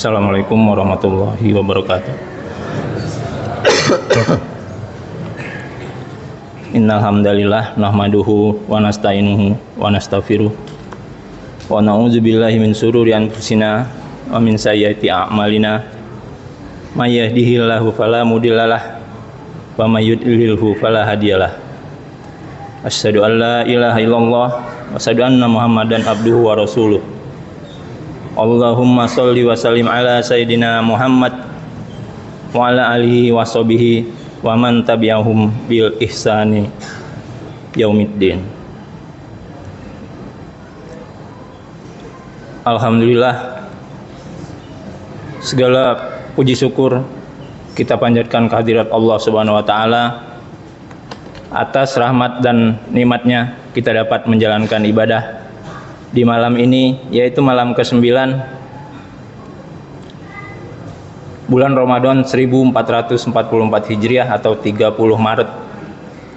Assalamualaikum warahmatullahi wabarakatuh. Innal hamdalillah nahmaduhu wa nasta'inuhu wa nastaghfiruh wa na'udzubillahi min shururi anfusina wa min sayyiati a'malina. May yahdihillahu fala mudhillalah wa may yudlilhu fala hadiyalah. Asyhadu an la ilaha illallah wa asyhadu anna Muhammadan abduhu wa rasuluh. Allahumma sholli wa sallim ala sayyidina Muhammad wa ala alihi wa sahbihi wa man tabi'ahum bil ihsani yaumiddin. Alhamdulillah, segala puji syukur kita panjatkan kehadirat Allah Subhanahu wa taala. Atas rahmat dan nikmatnya kita dapat menjalankan ibadah di malam ini, yaitu malam ke-9 bulan Ramadan 1444 Hijriah atau 30 Maret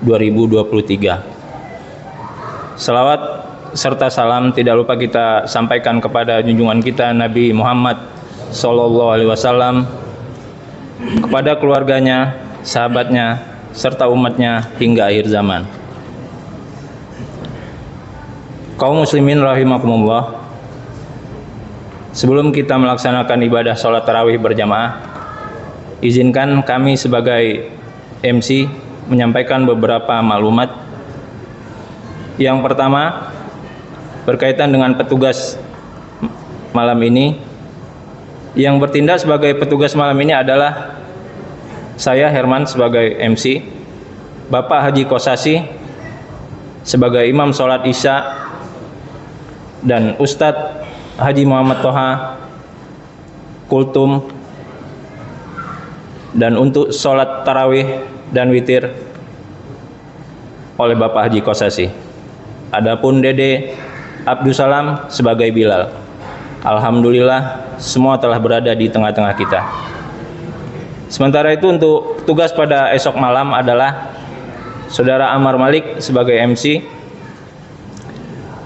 2023. Selawat serta salam tidak lupa kita sampaikan kepada junjungan kita Nabi Muhammad sallallahu alaihi wasallam, kepada keluarganya, sahabatnya, serta umatnya hingga akhir zaman. Kaum muslimin rahimakumullah, sebelum kita melaksanakan ibadah sholat tarawih berjamaah, izinkan kami sebagai MC menyampaikan beberapa maklumat. Yang pertama, berkaitan dengan petugas malam ini. Yang bertindak sebagai petugas malam ini adalah saya, Herman, sebagai MC, Bapak Haji Kosasi sebagai imam sholat isya, dan Ustadz Haji Muhammad Toha Kultum, dan untuk sholat tarawih dan witir oleh Bapak Haji Kosasi. Adapun Dede Abdussalam sebagai Bilal. Alhamdulillah, semua telah berada di tengah-tengah kita. Sementara itu, untuk tugas pada esok malam adalah Saudara Amar Malik sebagai MC,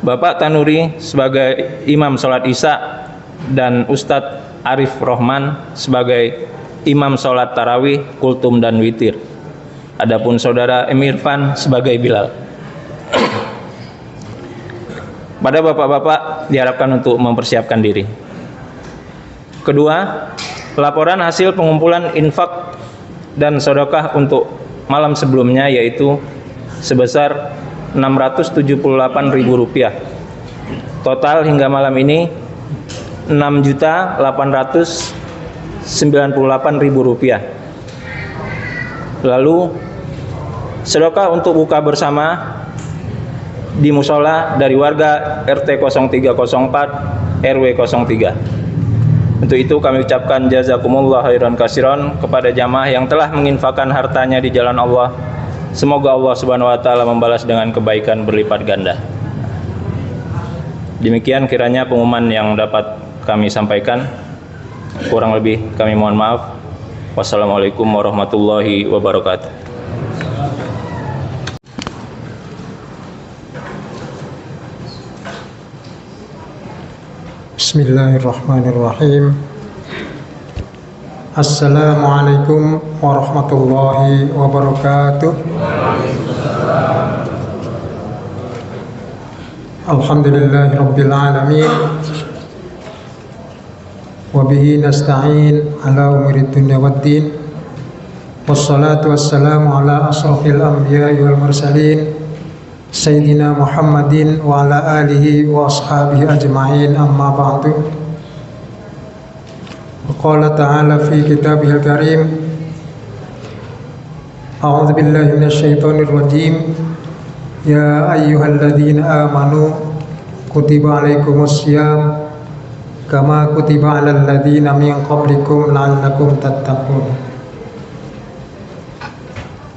Bapak Tanuri sebagai imam sholat isya, dan Ustadz Arif Rohman sebagai imam sholat tarawih, kultum, dan witir. Adapun Saudara Emirfan sebagai Bilal. Pada bapak-bapak diharapkan untuk mempersiapkan diri. Kedua, laporan hasil pengumpulan infak dan sedekah untuk malam sebelumnya, yaitu sebesar Rp678.000. Total hingga malam ini Rp6.898.000. Lalu sedekah untuk buka bersama di musola dari warga RT 0304 RW 03. Untuk itu kami ucapkan jazakumullah khairan katsiran kepada jamaah yang telah menginfakkan hartanya di jalan Allah. Semoga Allah Subhanahu wa taala membalas dengan kebaikan berlipat ganda. Demikian kiranya pengumuman yang dapat kami sampaikan. Kurang lebih kami mohon maaf. Wassalamualaikum warahmatullahi wabarakatuh. Bismillahirrahmanirrahim. Assalamualaikum warahmatullahi wabarakatuh. Alhamdulillahi rabbil alamin. Wa bihi nasta'in ala umuri dunya waddin. Wassalatu wassalamu ala asrafil anbiya'i wal mursalin Sayyidina Muhammadin wa ala alihi wa ashabihi ajma'in, amma ba'du. Qala ta'ala fi kitabihil karim, a'udzu billahi minasyaitonir rajim. Ya ayyuhalladzina amanu kutiba alaikumus syiyam kama kutiba alal ladzina min qablikum la'allakum tattaqun.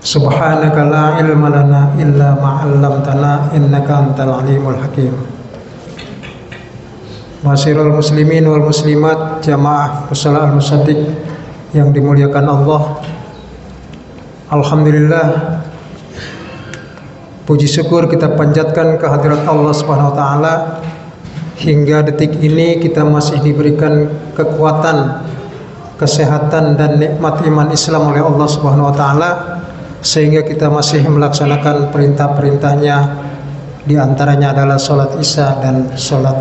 Subhanaka la ilma lana illa ma 'allamtana innaka antal alimul hakim. Ma'asyiral muslimin wal muslimat, jamaah musalla al-musaddiq yang dimuliakan Allah. Alhamdulillah, puji syukur kita panjatkan kehadirat Allah Subhanahu wa taala hingga detik ini kita masih diberikan kekuatan, kesehatan dan nikmat iman Islam oleh Allah Subhanahu wa taala, sehingga kita masih melaksanakan perintah-perintahnya, di antaranya adalah sholat Isya dan sholat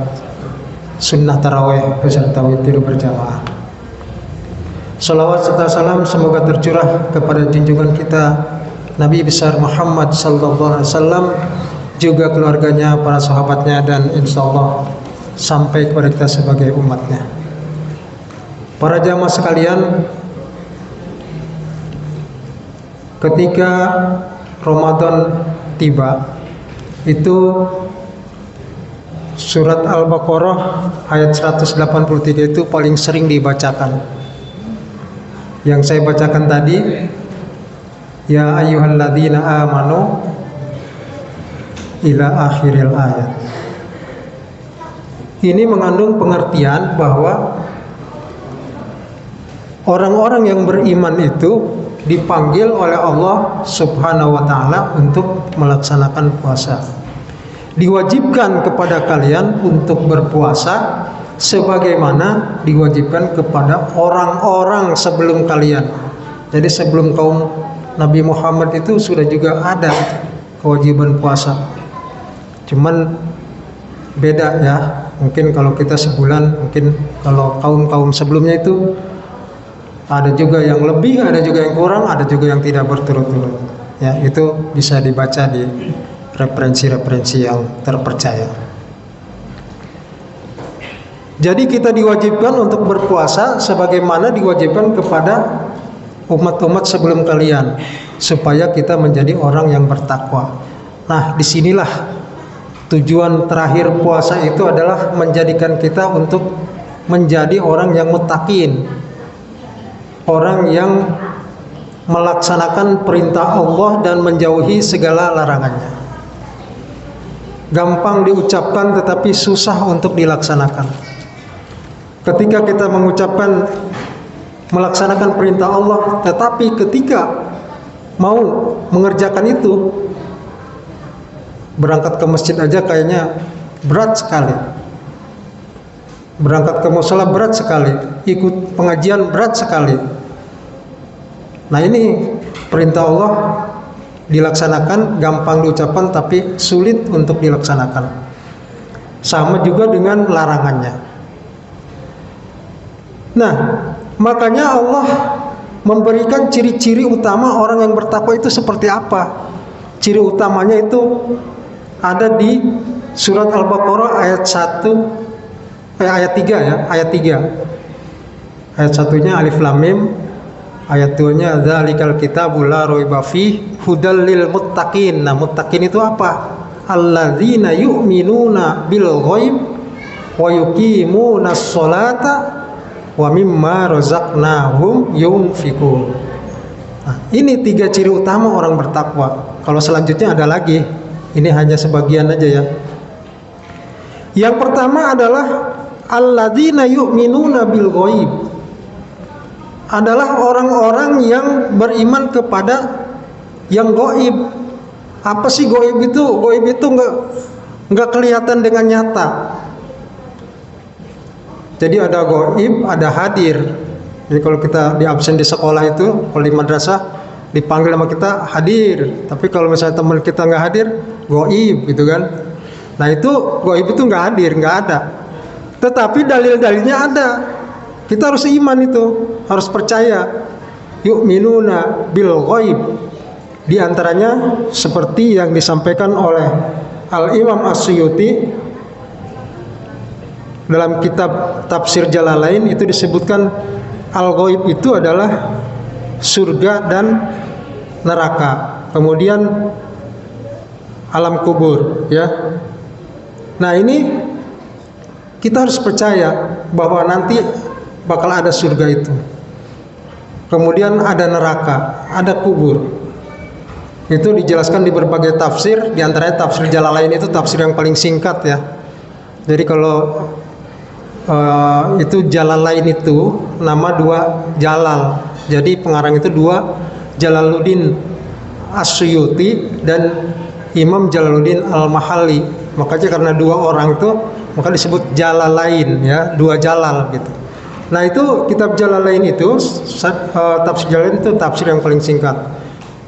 sunnah tarawih beserta witir berjamaah. Salawat serta salam semoga tercurah kepada junjungan kita Nabi besar Muhammad sallallahu alaihi wasallam, juga keluarganya, para sahabatnya, dan insya Allah sampai kepada kita sebagai umatnya. Para jamaah sekalian, ketika Ramadan tiba, itu surat Al-Baqarah ayat 183 itu paling sering dibacakan. Yang saya bacakan tadi, ya ayyuhalladzina amanu ila akhiril ayat. Ini mengandung pengertian bahwa orang-orang yang beriman itu dipanggil oleh Allah Subhanahu wa taala untuk melaksanakan puasa. Diwajibkan kepada kalian untuk berpuasa sebagaimana diwajibkan kepada orang-orang sebelum kalian. Jadi sebelum kaum Nabi Muhammad itu sudah juga ada kewajiban puasa. Cuman beda ya. Mungkin kalau kita sebulan, mungkin kalau kaum-kaum sebelumnya itu ada juga yang lebih, ada juga yang kurang, ada juga yang tidak berturut-turut. Ya, itu bisa dibaca di referensi-referensi yang terpercaya. Jadi kita diwajibkan untuk berpuasa sebagaimana diwajibkan kepada umat-umat sebelum kalian, supaya kita menjadi orang yang bertakwa. Nah, disinilah tujuan terakhir puasa itu adalah menjadikan kita untuk menjadi orang yang muttaqin, orang yang melaksanakan perintah Allah dan menjauhi segala larangannya. Gampang diucapkan tetapi susah untuk dilaksanakan. Ketika kita mengucapkan melaksanakan perintah Allah, tetapi ketika mau mengerjakan itu, berangkat ke masjid aja kayaknya berat sekali, berangkat ke musala berat sekali, ikut pengajian berat sekali. Nah, ini perintah Allah dilaksanakan, gampang diucapkan tapi sulit untuk dilaksanakan. Sama juga dengan larangannya. Nah, makanya Allah memberikan ciri-ciri utama orang yang bertakwa itu seperti apa. Ciri utamanya itu ada di surat Al-Baqarah ayat 1 ayat 3 ya, ayat 3. Ayat 1-nya alif lam mim, ayat 2-nya dzalikal kitabul la raiba fihi hudal lil muttaqin. Nah, muttaqin itu apa? Alladzina yu'minuna bil ghaib wa yuqimunas sholata wa mimma razaqnahum yunfiqun. Nah, ini 3 ciri utama orang bertakwa. Kalau selanjutnya ada lagi, ini hanya sebagian aja ya. Yang pertama adalah alladzina yu'minuna bil ghaib. Adalah orang-orang yang beriman kepada yang gaib. Apa sih gaib itu? Gaib itu enggak kelihatan dengan nyata. Jadi ada gaib, ada hadir. Jadi kalau kita di absen di sekolah itu, kalau di madrasah dipanggil sama kita hadir. Tapi kalau misalnya teman kita nggak hadir, gaib gitu kan. Nah, itu gaib itu nggak hadir, nggak ada. Tetapi dalil-dalilnya ada. Kita harus iman itu, harus percaya. Yu'minuna bil ghaib. Di antaranya seperti yang disampaikan oleh Al-Imam As-Suyuti dalam kitab Tafsir Jalalain, itu disebutkan al-ghaib itu adalah surga dan neraka, kemudian alam kubur ya. Nah, ini kita harus percaya bahwa nanti bakal ada surga itu, kemudian ada neraka, ada kubur. Itu dijelaskan di berbagai tafsir, di antaranya Tafsir Jalalain itu tafsir yang paling singkat ya. Jadi kalau itu Jalalain itu nama 2 Jalal. Jadi pengarang itu 2, Jalaluddin As-Suyuti dan Imam Jalaluddin Al-Mahalli. Makanya karena dua orang tuh maka disebut jalalain ya, dua jalal gitu. Nah itu kitab Jalalain itu tafsir Jalalain itu tafsir yang paling singkat.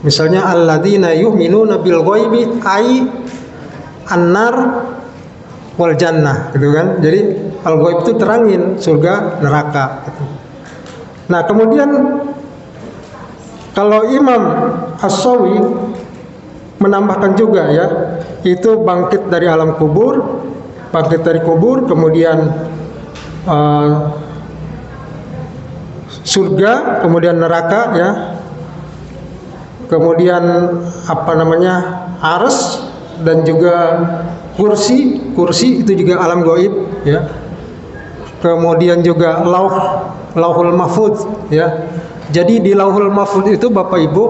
Misalnya alladzina yu'minuna bil ghaibi ai annar wal jannah gitu kan. Jadi al ghaib itu terangin surga neraka gitu. Nah kemudian kalau Imam As-Sawi menambahkan juga ya, itu bangkit dari alam kubur, bangkit dari kubur, kemudian surga, kemudian neraka ya, kemudian arsy dan juga kursi itu juga alam gaib ya, kemudian juga lauhul mahfuz ya. Jadi di lauhul mahfuz itu Bapak Ibu,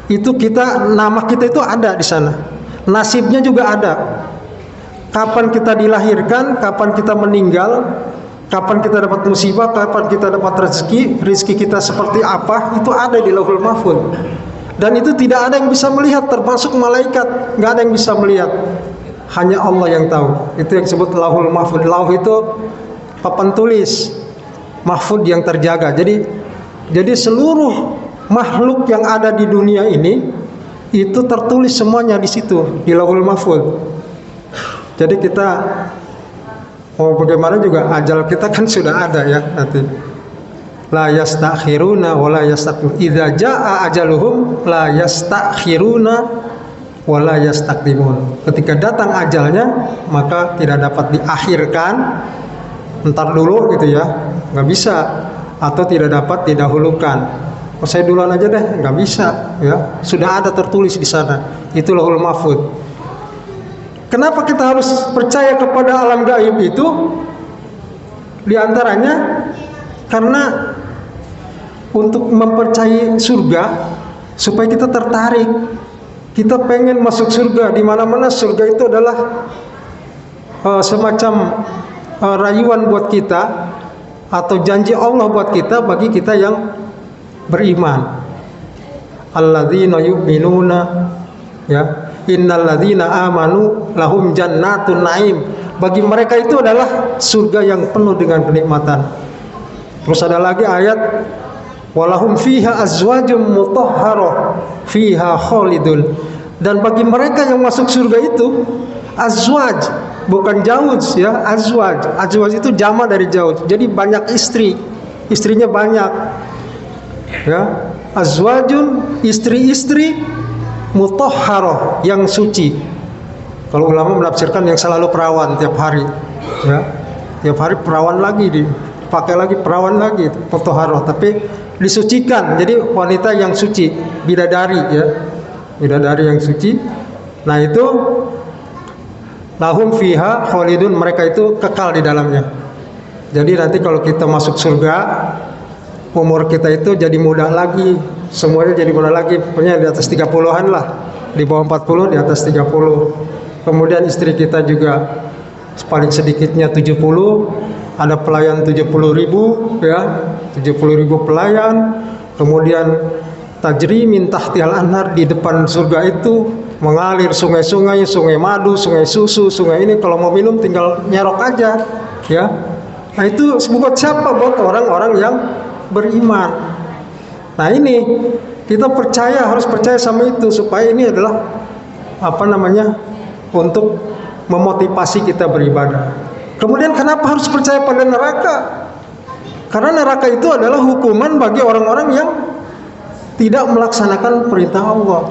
itu nama kita itu ada di sana, nasibnya juga ada, kapan kita dilahirkan, kapan kita meninggal, kapan kita dapat musibah, kapan kita dapat rezeki kita seperti apa, itu ada di lauhul mahfuz. Dan itu tidak ada yang bisa melihat, termasuk malaikat, nggak ada yang bisa melihat, hanya Allah yang tahu. Itu yang disebut lauhul mahfuz. Lauh itu papan tulis, mahfuz yang terjaga. Jadi seluruh makhluk yang ada di dunia ini itu tertulis semuanya di situ, di lauhul mahfuz. Jadi kita mau bagaimana juga ajal kita kan sudah ada ya nanti. La yastakhiruna wa la yastaqdimun. Idza jaa ajaluhum la yastakhiruna wa la yastaqdimun. Ketika datang ajalnya maka tidak dapat diakhirkan, entar dulu gitu ya, nggak bisa, atau tidak dapat didahulukan. Oh, saya duluan aja deh, nggak bisa ya. Sudah ada tertulis di sana. Itu lauhul mahfuz. Kenapa kita harus percaya kepada alam gaib itu? Di antaranya karena untuk mempercayai surga, supaya kita tertarik, kita pengen masuk surga. Di mana-mana surga itu adalah semacam rayuan buat kita, atau janji Allah buat kita, bagi kita yang beriman. Alladzina yu'minuna ya, innalladzina amanu lahum jannatun naim. Bagi mereka itu adalah surga yang penuh dengan kenikmatan. Terus ada lagi ayat walahum fiha azwajum mutahharah fiha khalidun. Dan bagi mereka yang masuk surga itu azwaj, bukan jauz ya, azwaj. Azwaj itu jama dari jauz. Jadi banyak istri, istrinya banyak. Ya, azwajun, istri-istri mutahharah, yang suci. Kalau ulama menafsirkan yang selalu perawan tiap hari. Ya. Tiap hari perawan lagi, dipakai lagi perawan lagi, mutahharah, tapi disucikan. Jadi wanita yang suci, bidadari ya. Bidadari yang suci. Nah, itu lahum fiha khalidun, mereka itu kekal di dalamnya. Jadi nanti kalau kita masuk surga, umur kita itu jadi muda lagi, semuanya jadi muda lagi, pokoknya di atas 30-an lah, di bawah 40, di atas 30. Kemudian istri kita juga paling sedikitnya 70, ada pelayan 70.000 ya, 70.000 pelayan. Kemudian tajri min tahtihal anhar, di depan surga itu mengalir sungai-sungai, sungai madu, sungai susu, sungai ini, kalau mau minum tinggal nyerok aja ya. Nah, itu buat siapa? Buat orang-orang yang beriman. Nah, ini kita harus percaya sama itu, supaya ini adalah untuk memotivasi kita beribadah. Kemudian kenapa harus percaya pada neraka? Karena neraka itu adalah hukuman bagi orang-orang yang tidak melaksanakan perintah Allah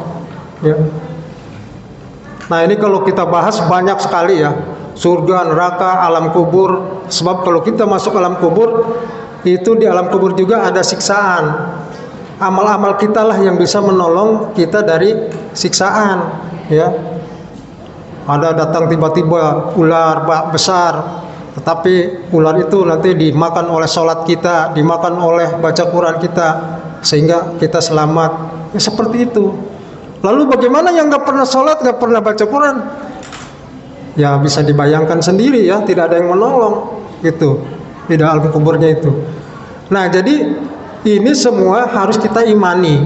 ya. Nah, ini kalau kita bahas banyak sekali ya, surga, neraka, alam kubur. Sebab kalau kita masuk alam kubur, itu di alam kubur juga ada siksaan. Amal-amal kita lah yang bisa menolong kita dari siksaan ya. Ada datang tiba-tiba ular besar, tetapi ular itu nanti dimakan oleh sholat kita, dimakan oleh baca Quran kita, sehingga kita selamat ya, seperti itu. Lalu bagaimana yang nggak pernah sholat, nggak pernah baca Quran? Ya bisa dibayangkan sendiri ya, tidak ada yang menolong gitu di dalam kuburnya itu. Nah, jadi ini semua harus kita imani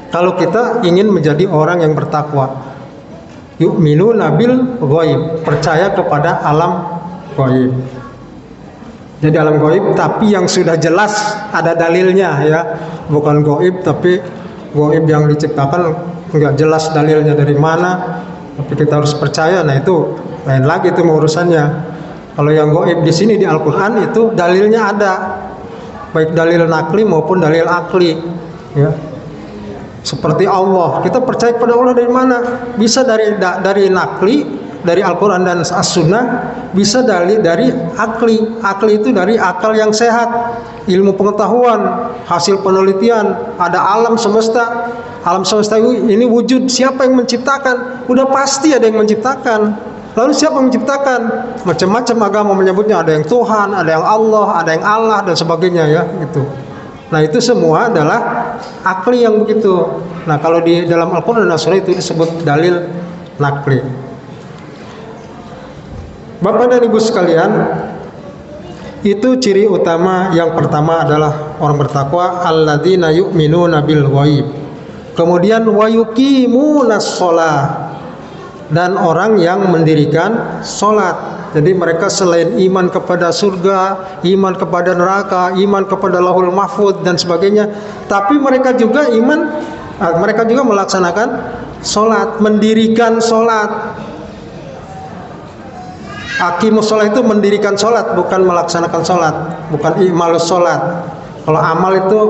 kalau kita ingin menjadi orang yang bertakwa. yu'minuna bil ghaib, percaya kepada alam ghaib. Jadi alam ghaib tapi yang sudah jelas ada dalilnya ya, bukan ghaib tapi ghaib yang diciptakan nggak jelas dalilnya dari mana, tapi kita harus percaya. Nah itu lain lagi itu urusannya. Kalau yang ghaib di sini di Al-Qur'an itu dalilnya ada, baik dalil nakli maupun dalil akli ya. Seperti Allah, kita percaya kepada Allah dari mana? Bisa dari nakli, dari Al-Quran dan As-Sunnah, bisa dari akli. Akli itu dari akal yang sehat, ilmu pengetahuan, hasil penelitian. Ada alam semesta. Alam semesta ini wujud, siapa yang menciptakan? Udah pasti ada yang menciptakan. Lalu siapa yang menciptakan? Macam-macam agama menyebutnya, ada yang Tuhan, ada yang Allah, ada yang Allah dan sebagainya ya, gitu. Nah itu semua adalah akli yang begitu. Nah kalau di dalam Al-Quran dan As-Sunnah itu disebut dalil nakli. Bapak dan Ibu sekalian, itu ciri utama yang pertama adalah orang bertakwa, alladzina yu'minuna bil ghaib. Kemudian wa yuqimunas shalah, dan orang yang mendirikan sholat. Jadi mereka selain iman kepada surga, iman kepada neraka, iman kepada Lauhul Mahfuz dan sebagainya, tapi mereka juga mereka juga melaksanakan sholat, mendirikan sholat. Aqimus sholat itu mendirikan sholat, bukan melaksanakan sholat, bukan imalus sholat. Kalau amal itu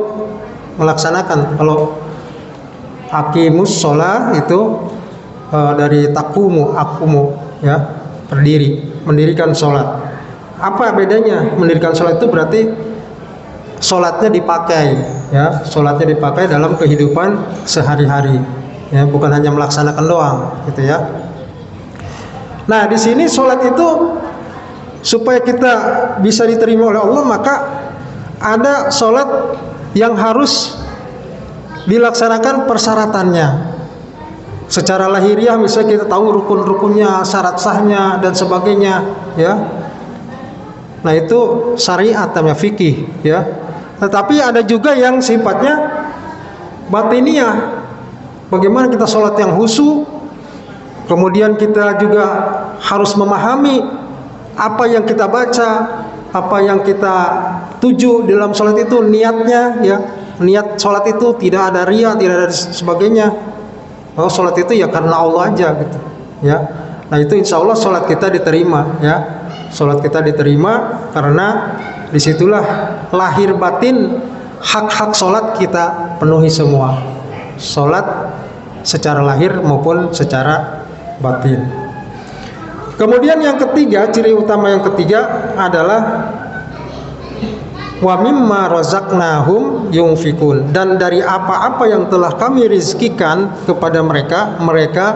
melaksanakan, kalau aqimus sholat itu dari takumu, akumu ya, berdiri, mendirikan sholat. Apa bedanya? Mendirikan sholat itu berarti sholatnya dipakai ya, sholatnya dipakai dalam kehidupan sehari-hari ya, bukan hanya melaksanakan doang gitu ya. Nah di sini sholat itu supaya kita bisa diterima oleh Allah, maka ada sholat yang harus dilaksanakan persyaratannya. Secara lahiriah misalnya kita tahu rukun-rukunnya, syarat sahnya dan sebagainya ya. Nah itu syariat namanya, fikih ya. Tetapi ada juga yang sifatnya batiniah. Bagaimana kita sholat yang khusyuk. Kemudian kita juga harus memahami apa yang kita baca, apa yang kita tuju dalam sholat itu, niatnya ya. Niat sholat itu tidak ada riya, tidak ada sebagainya. Oh sholat itu ya karena Allah aja gitu ya. Nah itu insya Allah sholat kita diterima ya. Sholat kita diterima karena disitulah lahir batin hak-hak sholat kita penuhi semua. Sholat secara lahir maupun secara batin. Kemudian yang ketiga, ciri utama yang ketiga adalah wa mimma razaqnahum yunfikun, dan dari apa-apa yang telah kami rizkikan kepada mereka, mereka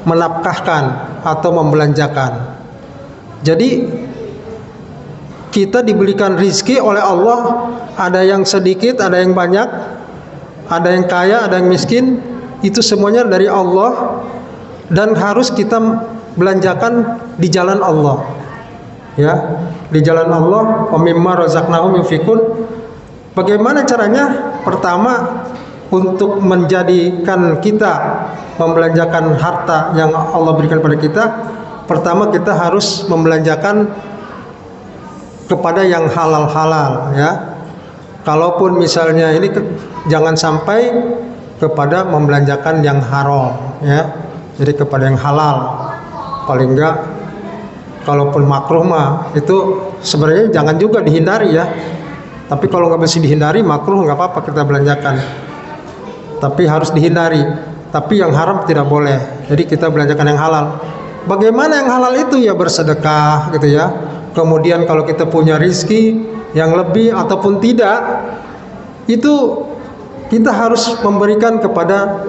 menafkahkan atau membelanjakan. Jadi kita diberikan rizki oleh Allah, ada yang sedikit, ada yang banyak, ada yang kaya, ada yang miskin, itu semuanya dari Allah dan harus kita belanjakan di jalan Allah. Ya, di jalan Allah, wa mimma razaqnahum yunfikun. Bagaimana caranya? Pertama, untuk menjadikan kita membelanjakan harta yang Allah berikan pada kita, pertama kita harus membelanjakan kepada yang halal-halal ya. Kalaupun misalnya ini jangan sampai kepada membelanjakan yang haram ya. Jadi kepada yang halal. Paling enggak kalaupun makruh mah itu sebenarnya jangan juga dihindari ya. Tapi kalau nggak bisa dihindari makruh nggak apa-apa kita belanjakan. Tapi harus dihindari. Tapi yang haram tidak boleh. Jadi kita belanjakan yang halal. Bagaimana yang halal itu? Ya bersedekah gitu ya. Kemudian kalau kita punya rizki yang lebih ataupun tidak, itu kita harus memberikan kepada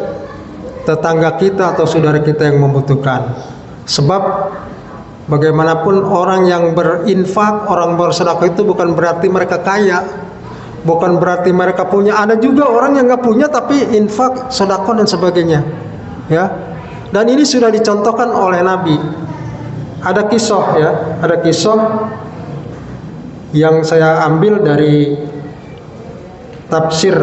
tetangga kita atau saudara kita yang membutuhkan. Sebab bagaimanapun orang yang berinfak, orang bersedekah itu bukan berarti mereka kaya, bukan berarti mereka punya. Ada juga orang yang nggak punya tapi infak, sedekah dan sebagainya, ya. Dan ini sudah dicontohkan oleh Nabi. Ada kisah ya, ada kisah yang saya ambil dari tafsir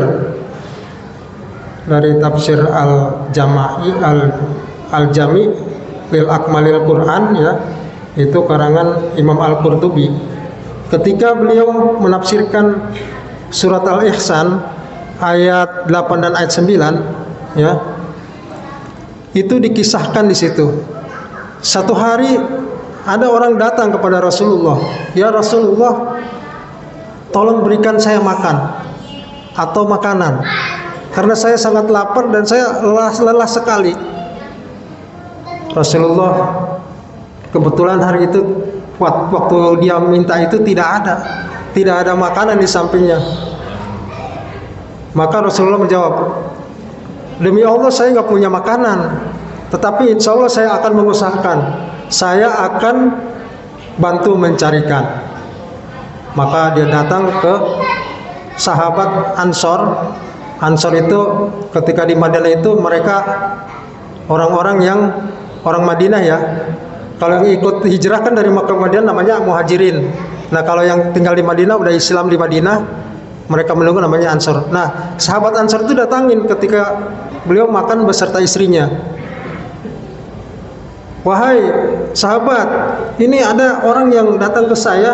Al-Jami fil Akmalil Quran, ya, itu karangan Imam Al-Qurtubi. Ketika beliau menafsirkan surat Al-Ihsan ayat 8 dan ayat 9, ya, itu dikisahkan di situ. Satu hari ada orang datang kepada Rasulullah, "Ya Rasulullah, tolong berikan saya makan atau makanan, karena saya sangat lapar dan saya lelah sekali." Rasulullah kebetulan hari itu waktu dia minta itu tidak ada makanan di sampingnya. Maka Rasulullah menjawab, "Demi Allah saya nggak punya makanan, tetapi insya Allah saya akan mengusahakan, saya akan bantu mencarikan." Maka dia datang ke sahabat Ansor. Ansor itu ketika di Madinah itu mereka orang-orang yang orang Madinah, ya. Kalau yang ikut hijrah kan dari Makkah ke Madinah namanya Muhajirin. Nah, kalau yang tinggal di Madinah udah Islam di Madinah, mereka menunggu namanya Ansor. Nah, sahabat Ansor itu datangin ketika beliau makan beserta istrinya. "Wahai sahabat, ini ada orang yang datang ke saya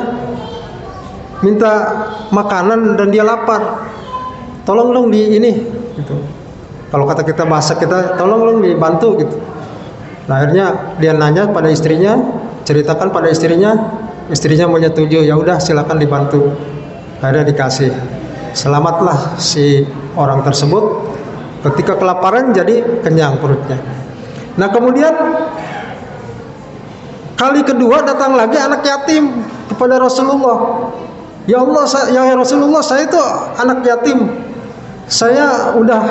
minta makanan dan dia lapar. Tolong dong di ini," gitu. Kalau kata kita bahasa kita, tolong dong dibantu gitu. Nah, akhirnya dia nanya pada istrinya, ceritakan pada istrinya menyetujui, ya udah silakan dibantu. Akhirnya dikasih. Selamatlah si orang tersebut. Ketika kelaparan jadi kenyang perutnya. Nah, kemudian kali kedua datang lagi anak yatim kepada Rasulullah. "Ya Allah, ya Rasulullah, saya itu anak yatim. Saya udah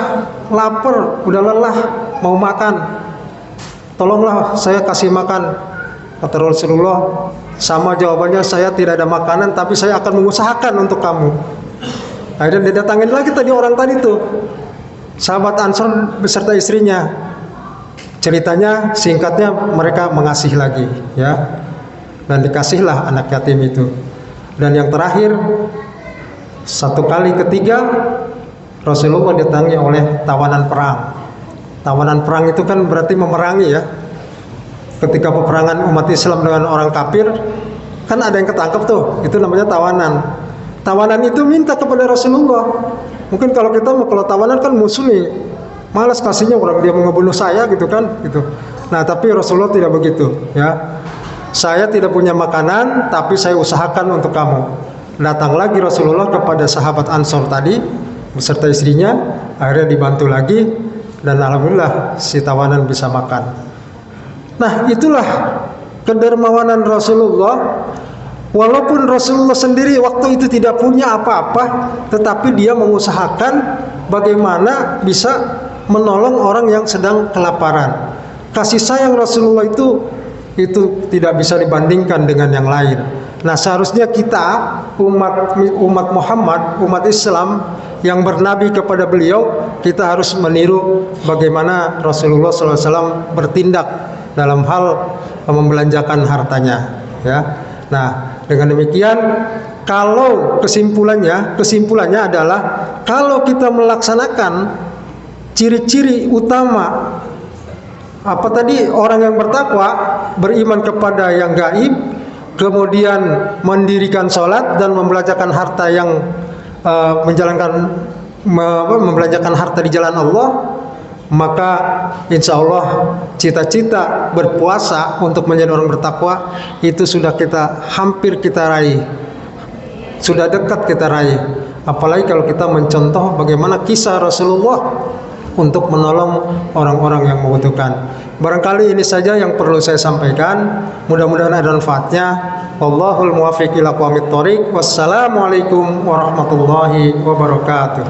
lapar, udah lelah, mau makan. Tolonglah saya kasih makan." Kata Rasulullah, sama jawabannya, "Saya tidak ada makanan, tapi saya akan mengusahakan untuk kamu." Akhirnya dia datangin lagi tadi orang tadi tuh, sahabat Ansor beserta istrinya. Ceritanya singkatnya mereka mengasih lagi, ya, dan dikasihlah anak yatim itu. Dan yang terakhir, satu kali ketiga Rasulullah didatangi oleh tawanan perang. Tawanan perang itu kan berarti memerangi, ya. Ketika peperangan umat Islam dengan orang kafir, kan ada yang ketangkep tuh, itu namanya tawanan. Tawanan itu minta kepada Rasulullah. Mungkin kalau tawanan kan musuh nih, malas kasihnya, orang dia mau ngebunuh saya gitu kan, gitu. Nah, tapi Rasulullah tidak begitu, ya. "Saya tidak punya makanan, tapi saya usahakan untuk kamu." Datang lagi Rasulullah kepada sahabat Ansor tadi beserta istrinya, akhirnya dibantu lagi, dan alhamdulillah si tawanan bisa makan. Nah, itulah kedermawanan Rasulullah. Walaupun Rasulullah sendiri waktu itu tidak punya apa-apa, tetapi dia mengusahakan bagaimana bisa menolong orang yang sedang kelaparan. Kasih sayang Rasulullah itu tidak bisa dibandingkan dengan yang lain. Nah, seharusnya kita umat Muhammad, umat Islam yang bernabi kepada beliau, kita harus meniru bagaimana Rasulullah SAW bertindak dalam hal membelanjakan hartanya, ya. Nah, dengan demikian, kalau kesimpulannya adalah kalau kita melaksanakan ciri-ciri utama apa tadi, orang yang bertakwa, beriman kepada yang gaib, kemudian mendirikan sholat dan membelanjakan harta yang membelanjakan harta di jalan Allah, maka insya Allah cita-cita berpuasa untuk menjadi orang bertakwa itu sudah hampir kita raih, sudah dekat kita raih. Apalagi kalau kita mencontoh bagaimana kisah Rasulullah untuk menolong orang-orang yang membutuhkan. Barangkali ini saja yang perlu saya sampaikan. Mudah-mudahan ada manfaatnya. Wallahul muwaffiq ila aqwamit thoriq. Wassalamualaikum warahmatullahi wabarakatuh.